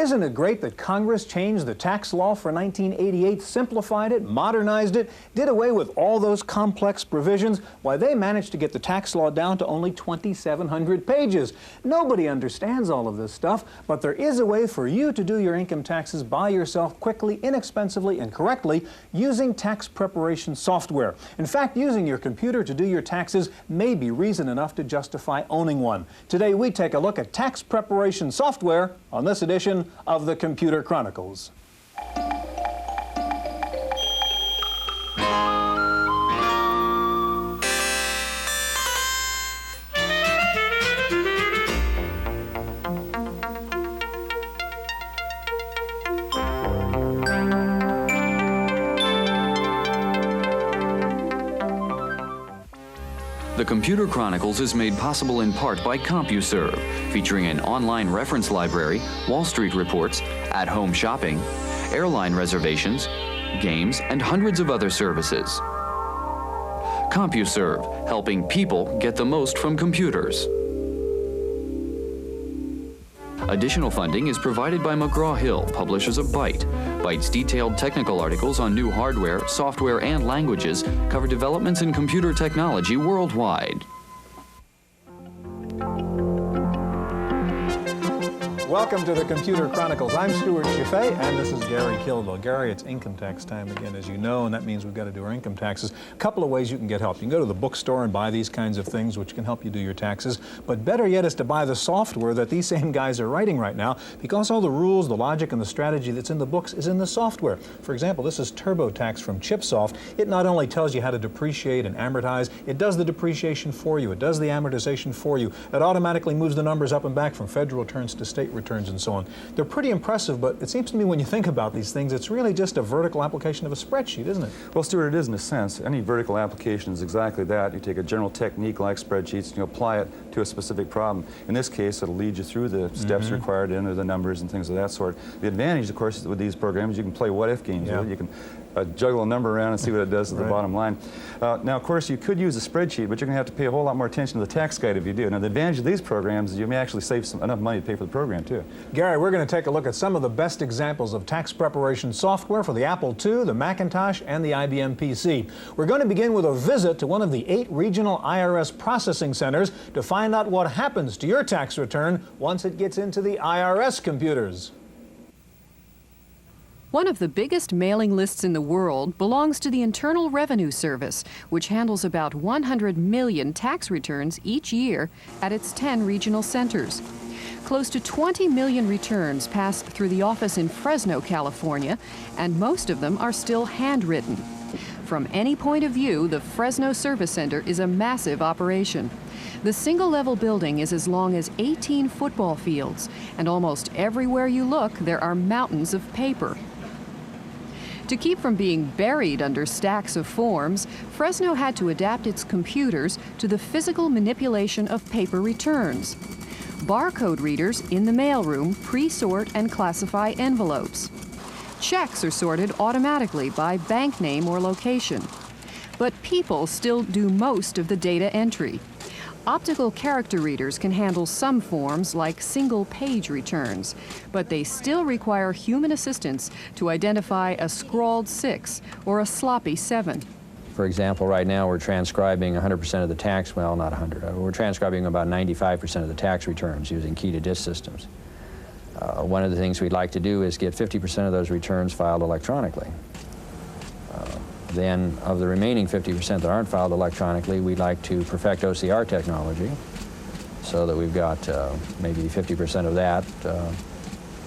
Isn't it great that Congress changed the tax law for 1988, simplified it, modernized it, did away with all those complex provisions? Why, they managed to get the tax law down to only 2,700 pages. Nobody understands all of this stuff, but there is a way for you to do your income taxes by yourself quickly, inexpensively, and correctly using tax preparation software. In fact, using your computer to do your taxes may be reason enough to justify owning one. Today, we take a look at tax preparation software on this edition of the Computer Chronicles. The Computer Chronicles is made possible in part by CompuServe, featuring an online reference library, Wall Street reports, at-home shopping, airline reservations, games, and hundreds of other services. CompuServe, helping people get the most from computers. Additional funding is provided by McGraw-Hill, publishers of Byte. Byte's detailed technical articles on new hardware, software, and languages cover developments in computer technology worldwide. Welcome to the Computer Chronicles. I'm Stuart Chaffee, and this is Gary Kildall. Gary, it's income tax time again, as you know, and that means we've got to do our income taxes. A couple of ways you can get help. You can go to the bookstore and buy these kinds of things, which can help you do your taxes. But better yet is to buy the software that these same guys are writing right now, because all the rules, the logic, and the strategy that's in the books is in the software. For example, this is TurboTax from ChipSoft. It not only tells you how to depreciate and amortize, it does the depreciation for you. It does the amortization for you. It automatically moves the numbers up and back from federal returns to state returns and so on. They're pretty impressive, but it seems to me when you think about these things, it's really just a vertical application of a spreadsheet, isn't it? Well, Stuart, it is in a sense. Any vertical application is exactly that. You take a general technique like spreadsheets and you apply it to a specific problem. In this case, it'll lead you through the steps required to enter the numbers and things of that sort. The advantage, of course, with these programs, you can play what-if games with it. You can juggle a number around and see what it does to the bottom line. Now, of course, you could use a spreadsheet, but you're going to have to pay a whole lot more attention to the tax guide if you do. Now, the advantage of these programs is you may actually save enough money to pay for the program, too. Gary, we're going to take a look at some of the best examples of tax preparation software for the Apple II, the Macintosh, and the IBM PC. We're going to begin with a visit to one of the 8 regional IRS processing centers to find out what happens to your tax return once it gets into the IRS computers. One of the biggest mailing lists in the world belongs to the Internal Revenue Service, which handles about 100 million tax returns each year at its 10 regional centers. Close to 20 million returns pass through the office in Fresno, California, and most of them are still handwritten. From any point of view, the Fresno Service Center is a massive operation. The single-level building is as long as 18 football fields, and almost everywhere you look, there are mountains of paper. To keep from being buried under stacks of forms, Fresno had to adapt its computers to the physical manipulation of paper returns. Barcode readers in the mailroom pre-sort and classify envelopes. Checks are sorted automatically by bank name or location. But people still do most of the data entry. Optical character readers can handle some forms like single-page returns, but they still require human assistance to identify a scrawled 6 or a sloppy 7. For example, right now we're transcribing 100% of the tax, well, not 100, we're transcribing about 95% of the tax returns using key-to-disk systems. One of the things we'd like to do is get 50% of those returns filed electronically. Then, of the remaining 50% that aren't filed electronically, we'd like to perfect OCR technology so that we've got maybe 50% of that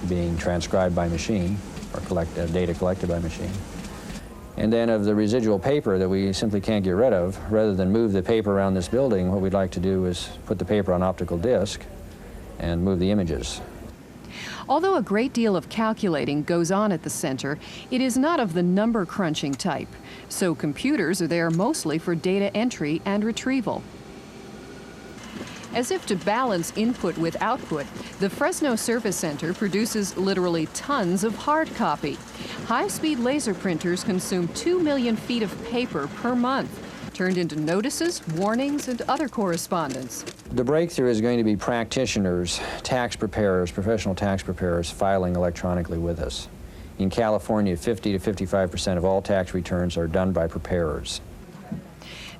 being transcribed by machine or data collected by machine. And then of the residual paper that we simply can't get rid of, rather than move the paper around this building, what we'd like to do is put the paper on optical disc and move the images. Although a great deal of calculating goes on at the center, it is not of the number crunching type, so computers are there mostly for data entry and retrieval. As if to balance input with output, the Fresno Service Center produces literally tons of hard copy. High-speed laser printers consume 2 million feet of paper per month, turned into notices, warnings, and other correspondence. The breakthrough is going to be practitioners, tax preparers, professional tax preparers filing electronically with us. In California, 50 to 55% of all tax returns are done by preparers.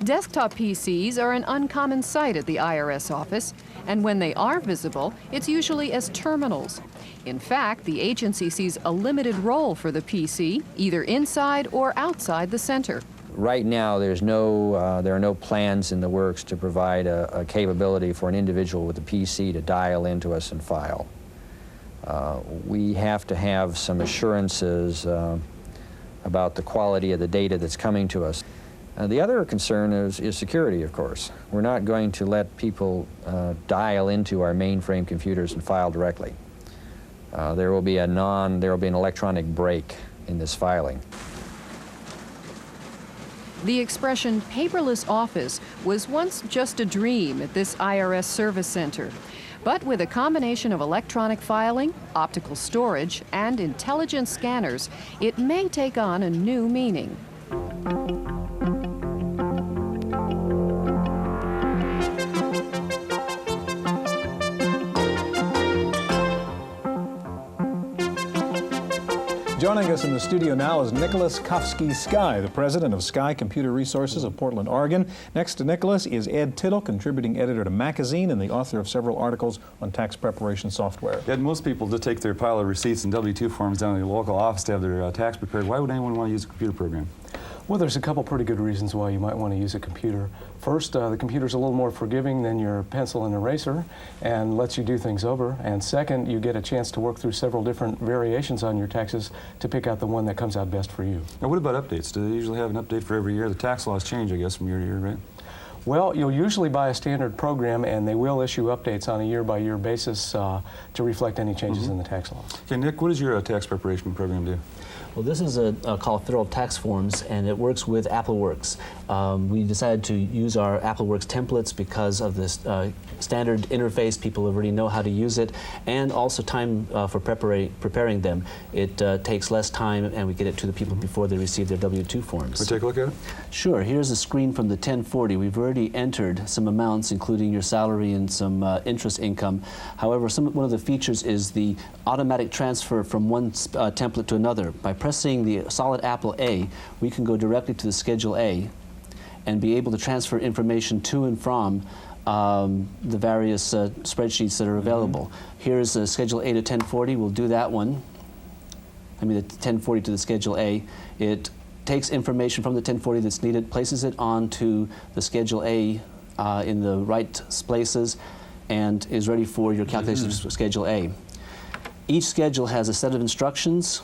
Desktop PCs are an uncommon sight at the IRS office, and when they are visible, it's usually as terminals. In fact, the agency sees a limited role for the PC, either inside or outside the center. Right now, there are no plans in the works to provide a capability for an individual with a PC to dial into us and file. We have to have some assurances about the quality of the data that's coming to us. The other concern is security, of course. We're not going to let people dial into our mainframe computers and file directly. There will be an electronic break in this filing. The expression paperless office was once just a dream at this IRS service center. But with a combination of electronic filing, optical storage, and intelligent scanners, it may take on a new meaning. Joining us in the studio now is Nicholas Kofsky-Sky, the president of Sky Computer Resources of Portland, Oregon. Next to Nicholas is Ed Tittle, contributing editor to Magazine and the author of several articles on tax preparation software. Ed, most people just take their pile of receipts and W-2 forms down to the local office to have their tax prepared. Why would anyone want to use a computer program? Well, there's a couple pretty good reasons why you might want to use a computer. First, the computer's a little more forgiving than your pencil and eraser and lets you do things over. And second, you get a chance to work through several different variations on your taxes to pick out the one that comes out best for you. Now, what about updates? Do they usually have an update for every year? The tax laws change, I guess, from year to year, right? Well, you'll usually buy a standard program, and they will issue updates on a year-by-year basis to reflect any changes in the tax laws. Okay, Nick, what does your tax preparation program do? Well, this is called Federal Tax Forms, and it works with AppleWorks. We decided to use our AppleWorks templates because of this standard interface. People already know how to use it, and also time for preparing them. It takes less time, and we get it to the people before they receive their W-2 forms. We'll take a look at it? Sure. Here's a screen from the 1040. We've already entered some amounts, including your salary and some interest income. However, one of the features is the automatic transfer from one template to another. By pressing the solid Apple A, we can go directly to the Schedule A and be able to transfer information to and from the various spreadsheets that are available. Here's Schedule A to 1040. We'll do that one. I mean, the 1040 to the Schedule A. It takes information from the 1040 that's needed, places it onto the Schedule A in the right places, and is ready for your calculations for Schedule A. Each schedule has a set of instructions,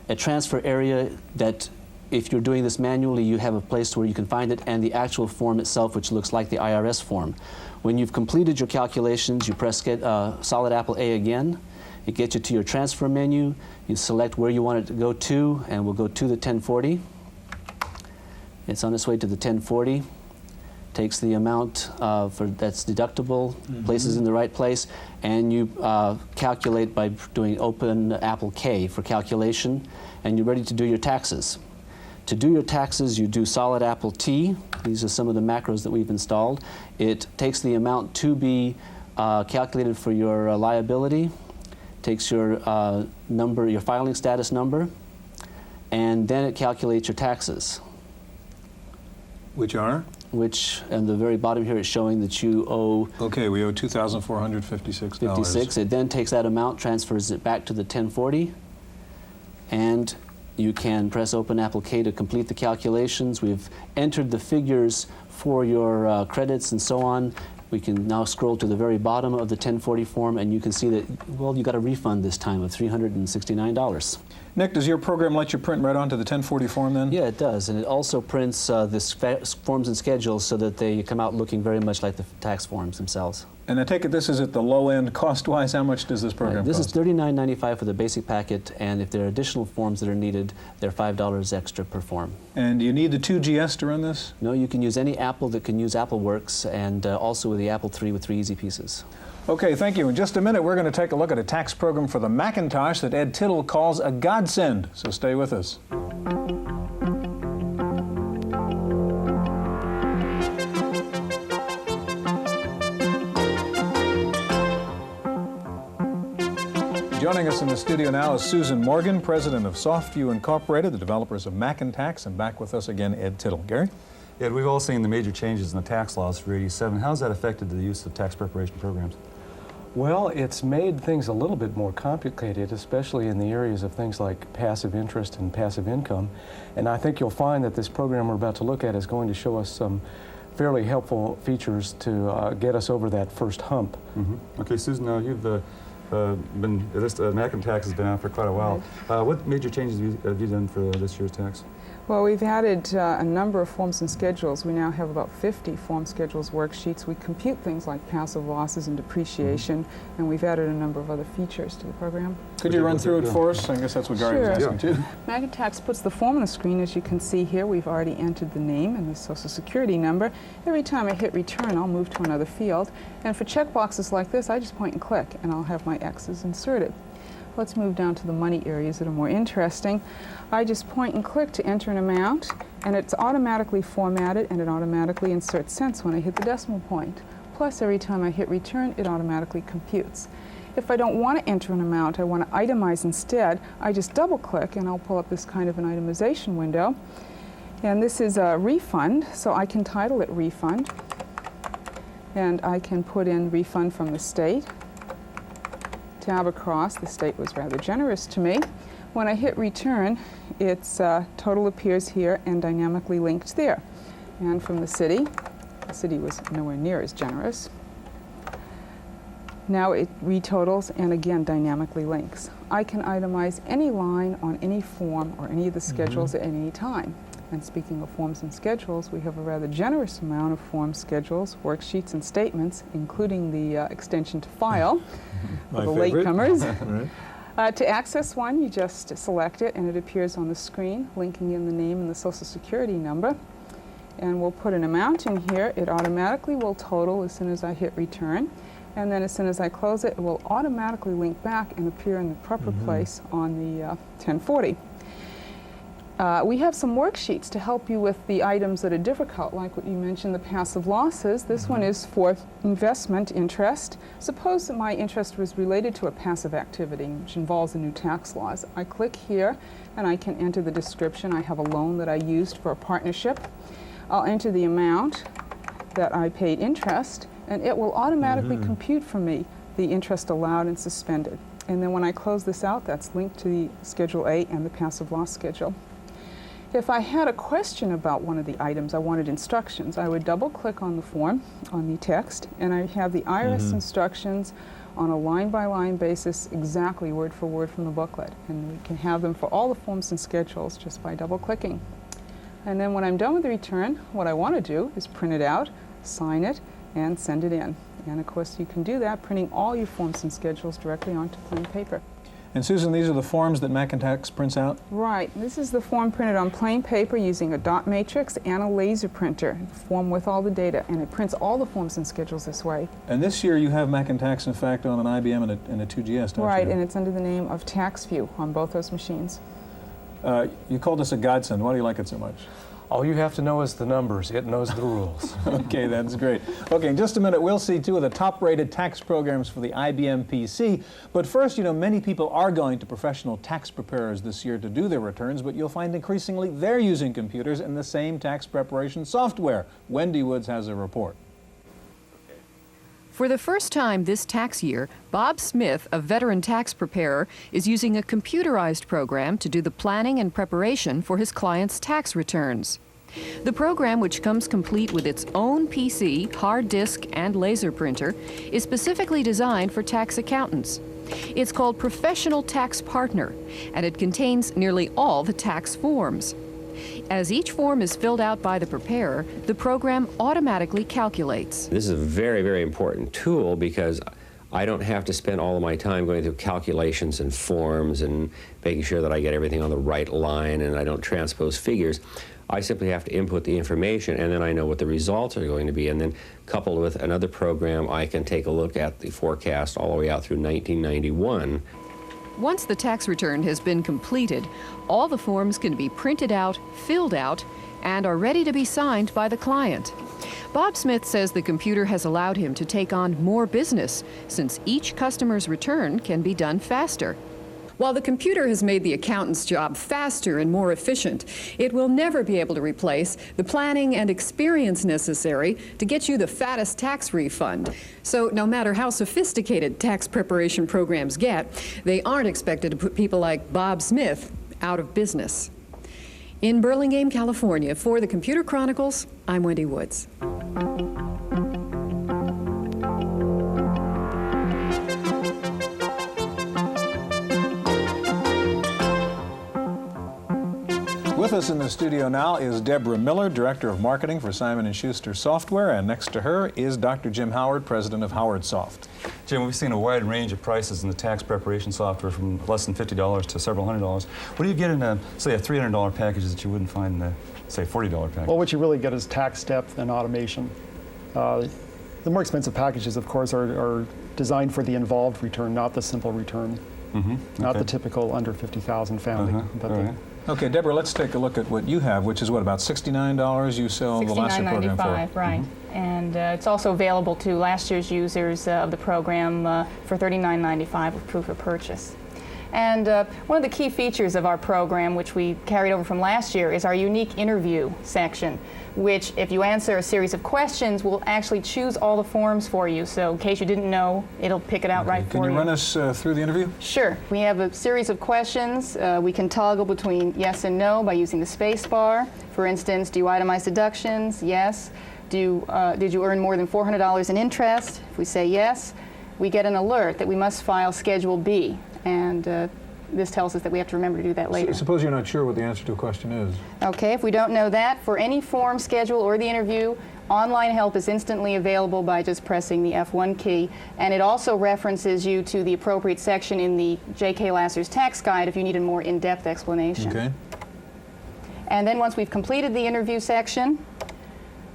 a transfer area that, if you're doing this manually, you have a place where you can find it, and the actual form itself, which looks like the IRS form. When you've completed your calculations, you press solid Apple A again. It gets you to your transfer menu. You select where you want it to go to, and we'll go to the 1040. It's on its way to the 1040. Takes the amount that's deductible, places in the right place, and you calculate by doing Open Apple K for calculation, and you're ready to do your taxes. To do your taxes, you do solid Apple T. These are some of the macros that we've installed. It takes the amount to be calculated for your liability, takes your number, your filing status number, and then it calculates your taxes. Which are? Which, on the very bottom here, is showing that you owe... Okay, we owe $2,456. 56. It then takes that amount, transfers it back to the 1040, and you can press Open Apple K to complete the calculations. We've entered the figures for your credits and so on. We can now scroll to the very bottom of the 1040 form, and you can see that, well, you got a refund this time of $369. Nick, does your program let you print right onto the 1040 form then? Yeah, it does, and it also prints the forms and schedules so that they come out looking very much like the tax forms themselves. And I take it this is at the low end cost-wise. How much does this program This cost? is $39.95 for the basic packet, and if there are additional forms that are needed, they're $5 extra per form. And do you need the 2GS to run this? No, you can use any Apple that can use AppleWorks, and also with the Apple III with 3 easy pieces. Okay, thank you. In just a minute, we're going to take a look at a tax program for the Macintosh that Ed Tittle calls a godsend. So stay with us. Joining us in the studio now is Susan Morgan, president of SoftView Incorporated, the developers of MacinTax, and back with us again, Ed Tittle. Gary? Ed, we've all seen the major changes in the tax laws for 87. How's that affected the use of tax preparation programs? Well, it's made things a little bit more complicated, especially in the areas of things like passive interest and passive income. And I think you'll find that this program we're about to look at is going to show us some fairly helpful features to get us over that first hump. Mm-hmm. Okay, Susan, now you've MacinTax has been out for quite a while. Right. What major changes have you done for this year's tax? Well, we've added a number of forms and schedules. We now have about 50 form schedules worksheets. We compute things like passive losses and depreciation, and we've added a number of other features to the program. Could you run through it for us? I guess that's what Gary was asking too. MacinTax puts the form on the screen. As you can see here, we've already entered the name and the Social Security number. Every time I hit return, I'll move to another field. And for checkboxes like this, I just point and click, and I'll have my X's inserted. Let's move down to the money areas that are more interesting. I just point and click to enter an amount, and it's automatically formatted, and it automatically inserts cents when I hit the decimal point. Plus, every time I hit return, it automatically computes. If I don't want to enter an amount, I want to itemize instead, I just double click, and I'll pull up this kind of an itemization window. And this is a refund, so I can title it refund. And I can put in refund from the state. Tab across, the state was rather generous to me. When I hit return, its total appears here and dynamically linked there. And from the city was nowhere near as generous. Now it retotals and again dynamically links. I can itemize any line on any form or any of the schedules at any time. And speaking of forms and schedules, we have a rather generous amount of form schedules, worksheets, and statements, including the extension to file for the latecomers. To access one, you just select it, and it appears on the screen, linking in the name and the Social Security number. And we'll put an amount in here. It automatically will total as soon as I hit return. And then as soon as I close it, it will automatically link back and appear in the proper place on the 1040. We have some worksheets to help you with the items that are difficult, like what you mentioned, the passive losses. This one is for investment interest. Suppose that my interest was related to a passive activity, which involves the new tax laws. I click here, and I can enter the description. I have a loan that I used for a partnership. I'll enter the amount that I paid interest, and it will automatically compute for me the interest allowed and suspended. And then when I close this out, that's linked to the Schedule A and the passive loss schedule. If I had a question about one of the items, I wanted instructions, I would double click on the form, on the text, and I have the IRS instructions on a line-by-line basis, exactly word for word from the booklet. And we can have them for all the forms and schedules just by double clicking. And then when I'm done with the return, what I want to do is print it out, sign it, and send it in. And of course you can do that printing all your forms and schedules directly onto plain paper. And Susan, these are the forms that MacinTax prints out? Right. This is the form printed on plain paper using a dot matrix and a laser printer, form with all the data, and it prints all the forms and schedules this way. And this year you have MacinTax, in fact, on an IBM and a 2GS, don't you? Right, and it's under the name of TaxView on both those machines. You called this a godsend. Why do you like it so much? All you have to know is the numbers. It knows the rules. Okay, that's great. Okay, in just a minute, we'll see two of the top-rated tax programs for the IBM PC. But first, you know, many people are going to professional tax preparers this year to do their returns, but you'll find increasingly they're using computers and the same tax preparation software. Wendy Woods has a report. For the first time this tax year, Bob Smith, a veteran tax preparer, is using a computerized program to do the planning and preparation for his clients' tax returns. The program, which comes complete with its own PC, hard disk, and laser printer, is specifically designed for tax accountants. It's called Professional Tax Partner, and it contains nearly all the tax forms. As each form is filled out by the preparer, the program automatically calculates. This is a very, very important tool because I don't have to spend all of my time going through calculations and forms and making sure that I get everything on the right line and I don't transpose figures. I simply have to input the information and then I know what the results are going to be, and then coupled with another program I can take a look at the forecast all the way out through 1991. Once the tax return has been completed, all the forms can be printed out, filled out, and are ready to be signed by the client. Bob Smith says the computer has allowed him to take on more business since each customer's return can be done faster. While the computer has made the accountant's job faster and more efficient, it will never be able to replace the planning and experience necessary to get you the fattest tax refund. So no matter how sophisticated tax preparation programs get, they aren't expected to put people like Bob Smith out of business. In Burlingame, California, for the Computer Chronicles, I'm Wendy Woods. With us in the studio now is Deborah Miller, Director of Marketing for Simon & Schuster Software, and next to her is Dr. Jim Howard, President of HowardSoft. Jim, we've seen a wide range of prices in the tax preparation software from less than $50 to several $100s. What do you get in, say, a $300 package that you wouldn't find in a, say, $40 package? Well, what you really get is tax depth and automation. The more expensive packages, of course, are designed for the involved return, not the simple return, not the typical under $50,000 family. Okay, Deborah, let's take a look at what you have, which is what, about $69 you sell the last year program for? $69.95, right. And it's also available to last year's users of the program for $39.95 with proof of purchase. And one of the key features of our program, which we carried over from last year, is our unique interview section, which, if you answer a series of questions, will actually choose all the forms for you. So in case you didn't know, it'll pick it out right for you. Can you run us through the interview? Sure. We have a series of questions. We can toggle between yes and no by using the space bar. For instance, do you itemize deductions? Yes. Did you earn more than $400 in interest? If we say yes, we get an alert that we must file Schedule B. And this tells us that we have to remember to do that later. Suppose you're not sure what the answer to a question is. Okay, if we don't know that, for any form, schedule, or the interview, online help is instantly available by just pressing the F1 key. And it also references you to the appropriate section in the J.K. Lasser's tax guide if you need a more in-depth explanation. Okay. And then once we've completed the interview section,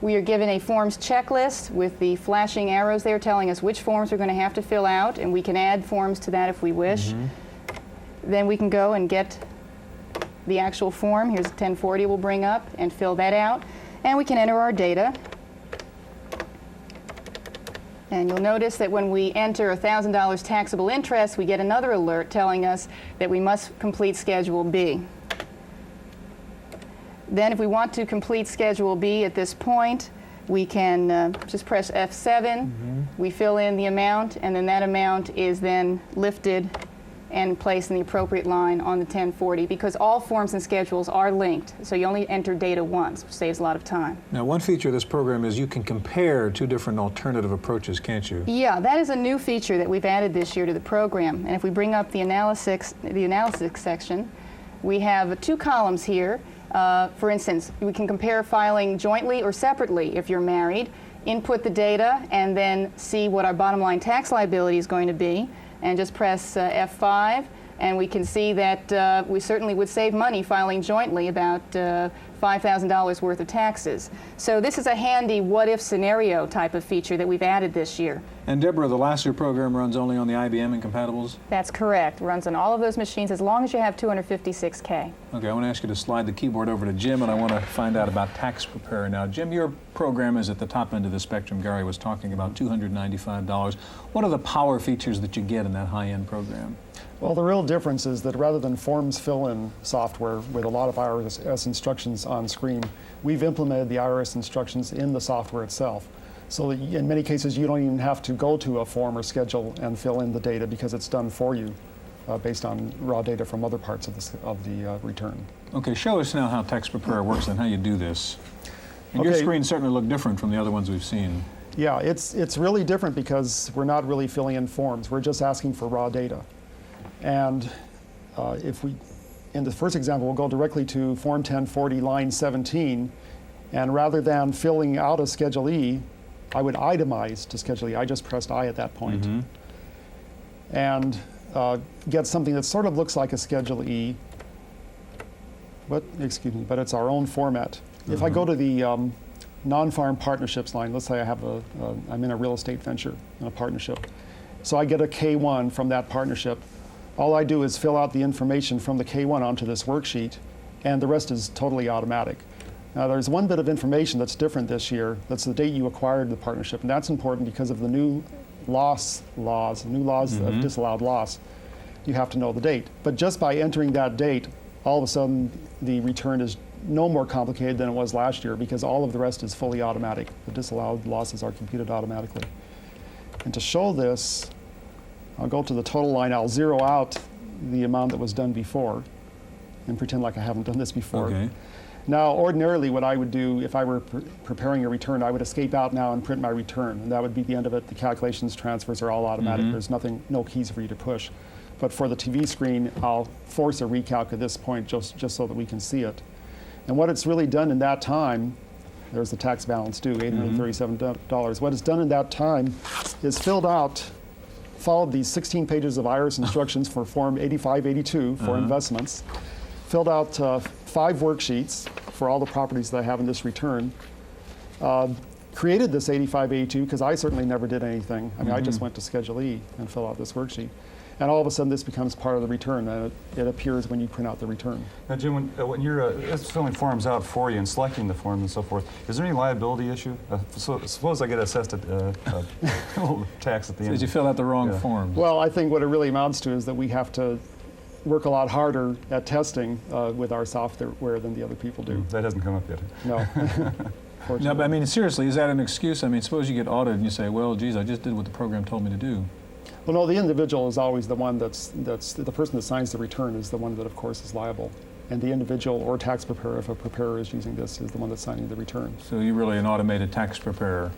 we are given a forms checklist with the flashing arrows there telling us which forms we're going to have to fill out, and we can add forms to that if we wish. Then we can go and get the actual form. Here's a 1040 we'll bring up and fill that out. And we can enter our data. And you'll notice that when we enter $1,000 taxable interest, we get another alert telling us that we must complete Schedule B. Then if we want to complete Schedule B at this point, we can just press F7, we fill in the amount, and then that amount is then lifted and placed in the appropriate line on the 1040, because all forms and schedules are linked, so you only enter data once, which saves a lot of time. Now, one feature of this program is you can compare two different alternative approaches, can't you? Yeah, that is a new feature that we've added this year to the program. And if we bring up the analysis section, we have two columns here. For instance, we can compare filing jointly or separately if you're married, input the data, and then see what our bottom line tax liability is going to be, and just press F5, and we can see that we certainly would save money filing jointly, about $5,000 worth of taxes. So this is a handy what-if scenario type of feature that we've added this year. And Deborah, the Lasser program runs only on the IBM incompatibles? That's correct. It runs on all of those machines as long as you have 256K. Okay, I want to ask you to slide the keyboard over to Jim, and I want to find out about Tax Preparer now. Jim, your program is at the top end of the spectrum. Gary was talking about $295. What are the power features that you get in that high-end program? Well, the real difference is that rather than forms fill-in software with a lot of IRS instructions on screen, we've implemented the IRS instructions in the software itself. So that in many cases, you don't even have to go to a form or schedule and fill in the data because it's done for you based on raw data from other parts of the return. Okay, show us now how Tax Preparer works and how you do this. And your screens certainly look different from the other ones we've seen. Yeah, it's really different because we're not really filling in forms. We're just asking for raw data. And if we, in the first example, we'll go directly to Form 1040, line 17, and rather than filling out a Schedule E, I would itemize to Schedule E. I just pressed I at that point. And get something that sort of looks like a Schedule E, but it's our own format. If I go to the non-farm partnerships line, let's say I have I'm in a real estate venture in a partnership. So I get a K1 from that partnership. All I do is fill out the information from the K1 onto this worksheet, and the rest is totally automatic. Now, there's one bit of information that's different this year. That's the date you acquired the partnership, and that's important because of the new loss laws, of disallowed loss. You have to know the date. But just by entering that date, all of a sudden the return is no more complicated than it was last year because all of the rest is fully automatic. The disallowed losses are computed automatically. And to show this, I'll go to the total line. I'll zero out the amount that was done before and pretend like I haven't done this before. Okay. Now, ordinarily, what I would do if I were preparing a return, I would escape out now and print my return, and that would be the end of it. The calculations, transfers are all automatic. There's no keys for you to push. But for the TV screen, I'll force a recalc at this point just so that we can see it. And what it's really done in that time, there's the tax balance due, $837. What it's done in that time is followed these 16 pages of IRS instructions for Form 8582 for investments, filled out 5 worksheets for all the properties that I have in this return, created this 8582 because I certainly never did anything. I mean, I just went to Schedule E and filled out this worksheet. And all of a sudden, this becomes part of the return, and it appears when you print out the return. Now, Jim, when you're filling forms out for you and selecting the forms and so forth, is there any liability issue? So suppose I get assessed a little tax at the end. Did you fill out the wrong forms? Well, I think what it really amounts to is that we have to work a lot harder at testing with our software than the other people do. That hasn't come up yet. No. No, but I mean, seriously, is that an excuse? I mean, suppose you get audited and you say, well, geez, I just did what the program told me to do. Well, no, the individual is always the one that's the person that signs the return is the one that, of course, is liable. And the individual or tax preparer, if a preparer is using this, is the one that's signing the return. So you're really an automated tax preparer.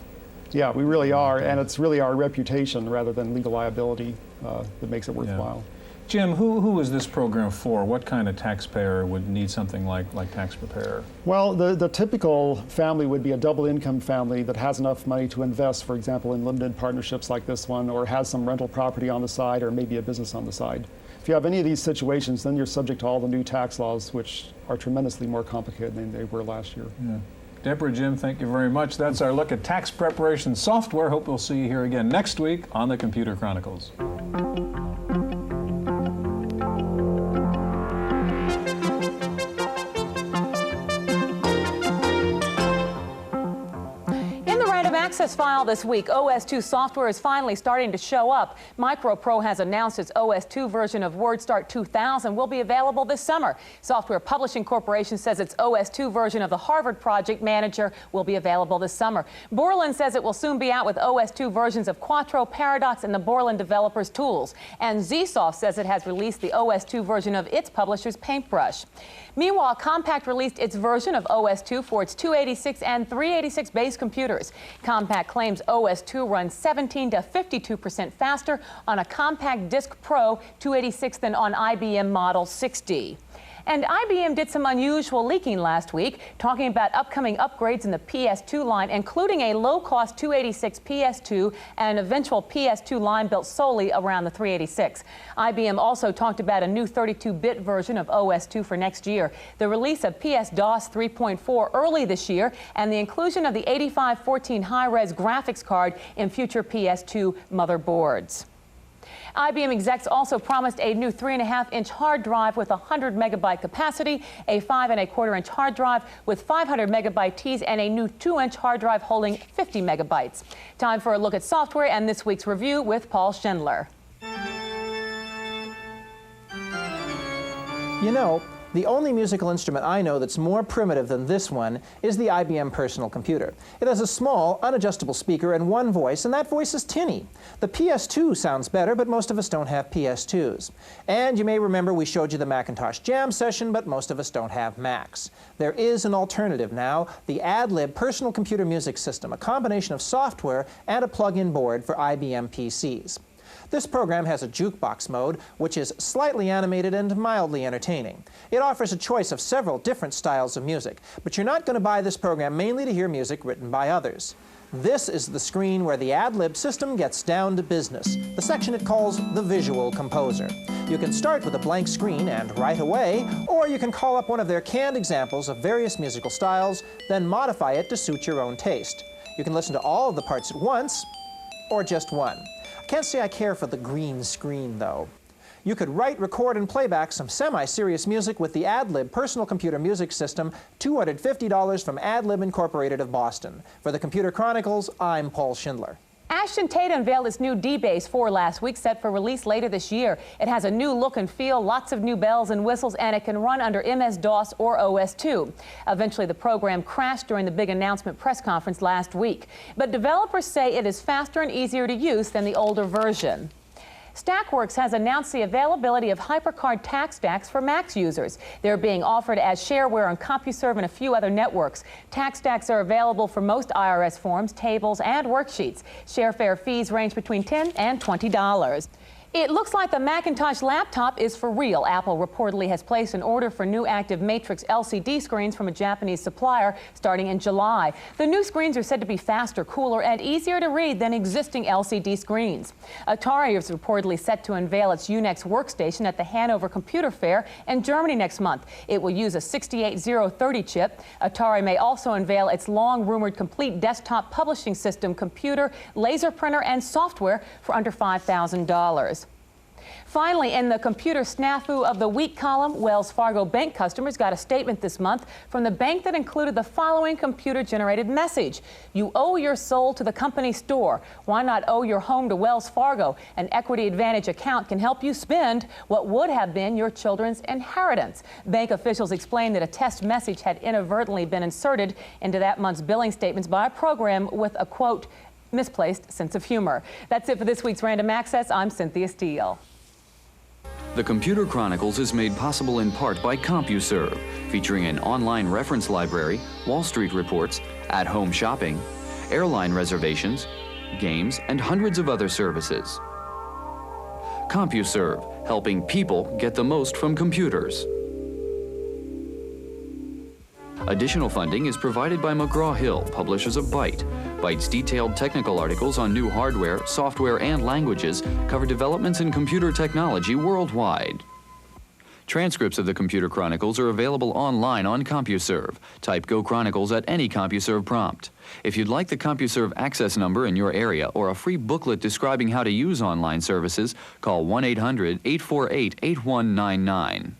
Yeah, we really are, and it's really our reputation rather than legal liability that makes it worthwhile. Jim, who is this program for? What kind of taxpayer would need something like tax preparer? Well, the typical family would be a double income family that has enough money to invest, for example, in limited partnerships like this one, or has some rental property on the side, or maybe a business on the side. If you have any of these situations, then you're subject to all the new tax laws, which are tremendously more complicated than they were last year. Yeah. Deborah, Jim, thank you very much. That's our look at tax preparation software. Hope we'll see you here again next week on the Computer Chronicles. Access file this week, OS2 software is finally starting to show up. MicroPro has announced its OS2 version of WordStart 2000 will be available this summer. Software Publishing Corporation says its OS2 version of the Harvard Project Manager will be available this summer. Borland says it will soon be out with OS2 versions of Quattro, Paradox, and the Borland Developers Tools. And Zsoft says it has released the OS2 version of its publisher's Paintbrush. Meanwhile, Compaq released its version of OS2 for its 286 and 386 base computers. Compaq claims OS2 runs 17 to 52% faster on a Compaq Disk Pro 286 than on IBM Model 6D. And IBM did some unusual leaking last week, talking about upcoming upgrades in the PS2 line, including a low-cost 286 PS2 and an eventual PS2 line built solely around the 386. IBM also talked about a new 32-bit version of OS2 for next year, the release of PS-DOS 3.4 early this year, and the inclusion of the 8514 high-res graphics card in future PS2 motherboards. IBM execs also promised a new 3.5-inch hard drive with 100 megabyte capacity, a 5.25-inch hard drive with 500 megabyte Ts, and a new 2-inch hard drive holding 50 megabytes. Time for a look at software and this week's review with Paul Schindler. You know, the only musical instrument I know that's more primitive than this one is the IBM personal computer. It has a small, unadjustable speaker and one voice, and that voice is tinny. The PS2 sounds better, but most of us don't have PS2s. And you may remember we showed you the Macintosh Jam session, but most of us don't have Macs. There is an alternative now, the AdLib personal computer music system, a combination of software and a plug-in board for IBM PCs. This program has a jukebox mode, which is slightly animated and mildly entertaining. It offers a choice of several different styles of music, but you're not going to buy this program mainly to hear music written by others. This is the screen where the AdLib system gets down to business, the section it calls the Visual Composer. You can start with a blank screen and right away, or you can call up one of their canned examples of various musical styles, then modify it to suit your own taste. You can listen to all of the parts at once, or just one. I can't say I care for the green screen, though. You could write, record, and playback some semi-serious music with the AdLib personal computer music system, $250 from AdLib Incorporated of Boston. For the Computer Chronicles, I'm Paul Schindler. Ashton Tate unveiled its new D-Base 4 last week, set for release later this year. It has a new look and feel, lots of new bells and whistles, and it can run under MS-DOS or OS/2. Eventually, the program crashed during the big announcement press conference last week. But developers say it is faster and easier to use than the older version. Stackworks has announced the availability of HyperCard tax stacks for Mac users. They're being offered as shareware on CompuServe and a few other networks. Tax stacks are available for most IRS forms, tables, and worksheets. Sharefare fees range between $10 and $20. It looks like the Macintosh laptop is for real. Apple reportedly has placed an order for new active matrix LCD screens from a Japanese supplier starting in July. The new screens are said to be faster, cooler, and easier to read than existing LCD screens. Atari is reportedly set to unveil its Unex workstation at the Hanover Computer Fair in Germany next month. It will use a 68030 chip. Atari may also unveil its long-rumored complete desktop publishing system, computer, laser printer, and software for under $5,000. Finally, in the Computer Snafu of the Week column, Wells Fargo Bank customers got a statement this month from the bank that included the following computer-generated message. You owe your soul to the company store. Why not owe your home to Wells Fargo? An Equity Advantage account can help you spend what would have been your children's inheritance. Bank officials explained that a test message had inadvertently been inserted into that month's billing statements by a program with a, quote, misplaced sense of humor. That's it for this week's Random Access. I'm Cynthia Steele. The Computer Chronicles is made possible in part by CompuServe, featuring an online reference library, Wall Street reports, at-home shopping, airline reservations, games, and hundreds of other services. CompuServe, helping people get the most from computers. Additional funding is provided by McGraw-Hill, publishers of Byte. Byte's detailed technical articles on new hardware, software, and languages cover developments in computer technology worldwide. Transcripts of the Computer Chronicles are available online on CompuServe. Type Go Chronicles at any CompuServe prompt. If you'd like the CompuServe access number in your area or a free booklet describing how to use online services, call 1-800-848-8199.